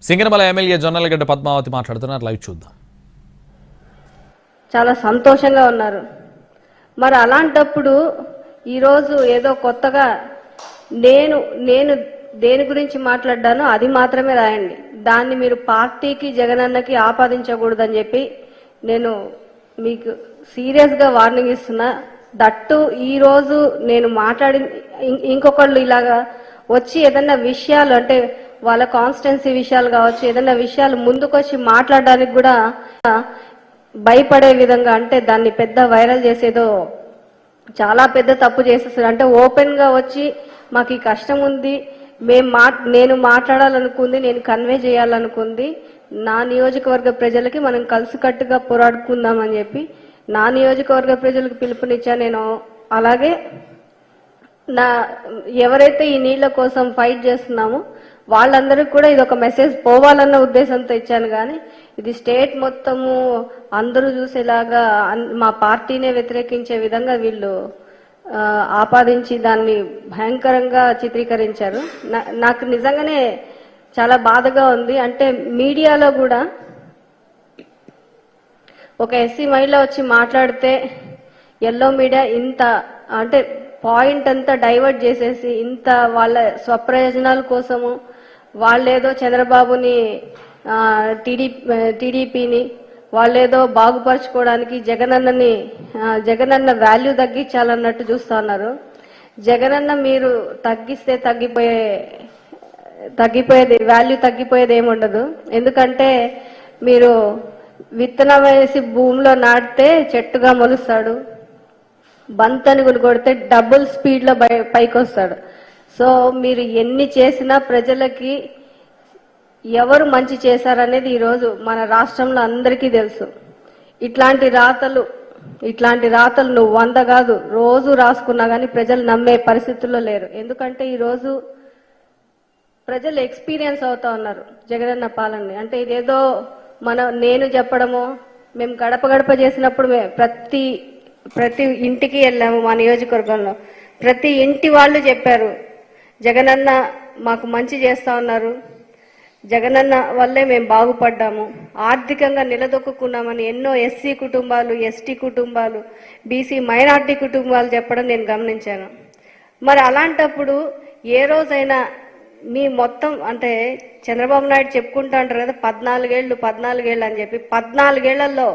Singanamala MLA Jonnalagadda Padmavati మాట్లాడుతున్నారు. Live చూద్దాం. చాలా సంతోషంగా ఉన్నారు. మరి అలాంటప్పుడు ఈరోజు ఏదో కొత్తగా నేను నేను దేని గురించి మాట్లాడ్డానో అది మాత్రమే రాయండి. దాన్ని మీరు పార్టీకి జగనన్నకి ఆపాదించకూడదని చెప్పి నేను మీకు సీరియస్గా వార్నింగ్ ఇస్తున్నా. దట్టు ఈరోజు నేను ఇంకొకళ్ళు ఇలాగా వచ్చి ఏదన్నా విషయాలు అంటే వాళ్ళ కాన్స్టిట్యున్సీ విషయాలు కావచ్చు, ఏదన్నా విషయాలు ముందుకొచ్చి మాట్లాడడానికి కూడా భయపడే విధంగా అంటే దాన్ని పెద్ద వైరల్ చేసేదో చాలా పెద్ద తప్పు చేసేస్తారు. అంటే ఓపెన్ గా వచ్చి మాకు ఈ కష్టం ఉంది, నేను మాట్లాడాలనుకుంది, నేను కన్వే చేయాలనుకుంది నా నియోజకవర్గ ప్రజలకి మనం కలిసికట్టుగా పోరాడుకుందామని చెప్పి నా నియోజకవర్గ ప్రజలకు పిలుపునిచ్చా. నేను అలాగే ఎవరైతే ఈ నీళ్ల కోసం ఫైట్ చేస్తున్నామో వాళ్ళందరికీ కూడా ఇది ఒక మెసేజ్ పోవాలన్న ఉద్దేశంతో ఇచ్చాను. కానీ ఇది స్టేట్ మొత్తము అందరూ చూసేలాగా మా పార్టీనే వ్యతిరేకించే విధంగా వీళ్ళు ఆపాదించి దాన్ని భయంకరంగా చిత్రీకరించారు. నాకు నిజంగానే చాలా బాధగా ఉంది. అంటే మీడియాలో కూడా ఒక ఎస్సీ మహిళ వచ్చి మాట్లాడితే ఎల్లో మీడియా ఇంత అంటే పాయింట్ అంతా డైవర్ట్ చేసేసి ఇంత వాళ్ళ స్వప్రయోజనాల కోసము వాళ్ళేదో చంద్రబాబుని టీడీపీని వాళ్ళేదో బాగుపరచుకోవడానికి జగనన్న వాల్యూ తగ్గించాలన్నట్టు చూస్తా ఉన్నారు. జగనన్న మీరు తగ్గిస్తే తగ్గిపోయేది వాల్యూ తగ్గిపోయేది ఏముండదు. ఎందుకంటే మీరు విత్తనం వేసి భూమిలో నాటితే చెట్టుగా మొలుస్తాడు, బంతని కొడితే డబుల్ స్పీడ్ లో పైకి వస్తాడు. సో మీరు ఎన్ని చేసినా ప్రజలకి ఎవరు మంచి చేశారనేది ఈరోజు మన రాష్ట్రంలో అందరికీ తెలుసు. ఇట్లాంటి రాతలు నువ్వు 100 కాదు రోజు రాసుకున్నా కానీ ప్రజలు నమ్మే పరిస్థితుల్లో లేరు. ఎందుకంటే ఈరోజు ప్రజలు ఎక్స్పీరియన్స్ అవుతా ఉన్నారు జగనన్న పాలనని. అంటే ఇదేదో నేను చెప్పడమో, మేము గడప గడప చేసినప్పుడు ప్రతి ఇంటికి వెళ్ళాము. మా నియోజకవర్గంలో ప్రతి ఇంటి వాళ్ళు చెప్పారు జగనన్న మాకు మంచి చేస్తా ఉన్నారు, జగనన్న వల్లే మేము బాగుపడ్డాము, ఆర్థికంగా నిలదొక్కున్నామని ఎన్నో ఎస్సీ కుటుంబాలు, ఎస్టీ కుటుంబాలు, బీసీ మైనార్టీ కుటుంబాలు చెప్పడం నేను గమనించాను. మరి అలాంటప్పుడు ఏ రోజైనా మీ మొత్తం అంటే చంద్రబాబు నాయుడు చెప్పుకుంటా అంటారు కదా 14 ఏళ్ళు అని చెప్పి 14 ఏళ్లలో